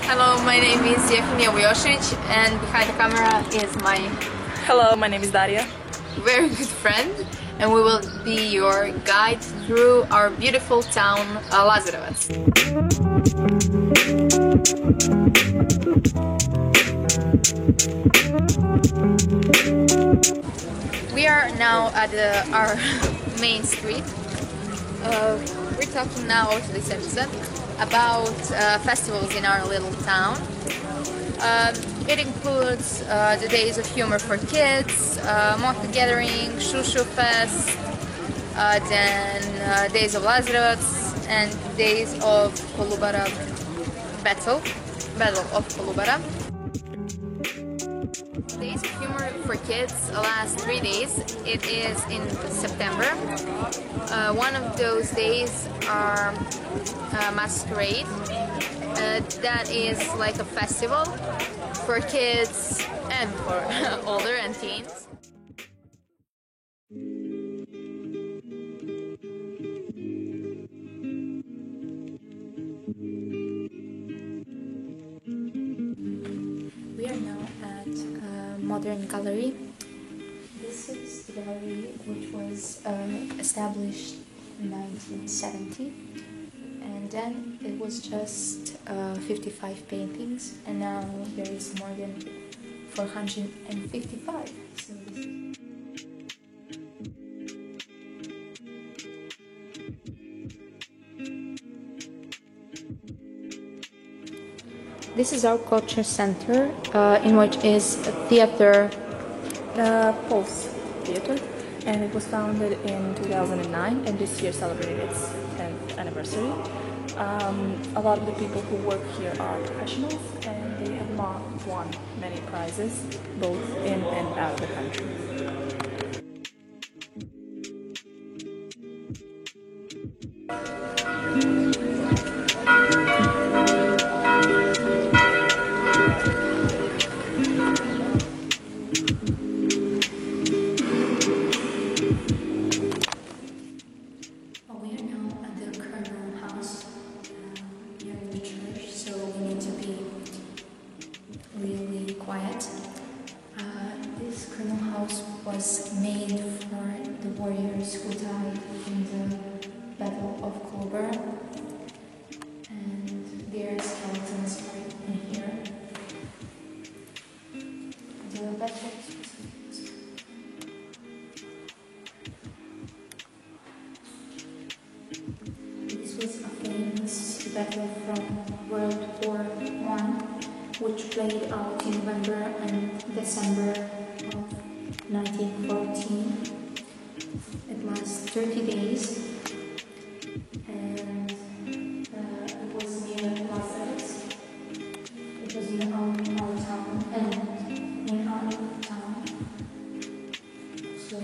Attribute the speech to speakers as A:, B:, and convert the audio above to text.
A: Hello, my name is Jefimija Vujošević and behind the camera is my
B: Hello, my name is Daria.
A: very good friend, and we will be your guide through our beautiful town, Lazarevac. We are now at our main street. We're talking now to this episode about festivals in our little town. It includes the Days of Humor for Kids, Mocha Gathering, Shushu Fest, then Days of Lazarevac, and Days of Kolubara Battle of Kolubara. Days of Humor for Kids last 3 days. It is in September. One of those days are Masquerade. That is like a festival for kids and for older and teens. We are now at Modern Gallery. This is the gallery which was established in 1970, and then it was just 55 paintings, and now there is more than 455. So this is our culture center, in which is a theater,
B: Pulse Theater, and it was founded in 2009 and this year celebrated its 10th anniversary. A lot of the people who work here are professionals and they have won many prizes both in and out of the country.
A: really quiet. This Colonel House was made for the warriors who died in the Battle of Kolubara, and their skeletons are in here. The battle. This was a famous battle from World War I, which played out in November and December of 1914. It lasted 30 days, and it was near Lazarevac. It was in our town, and in our town. So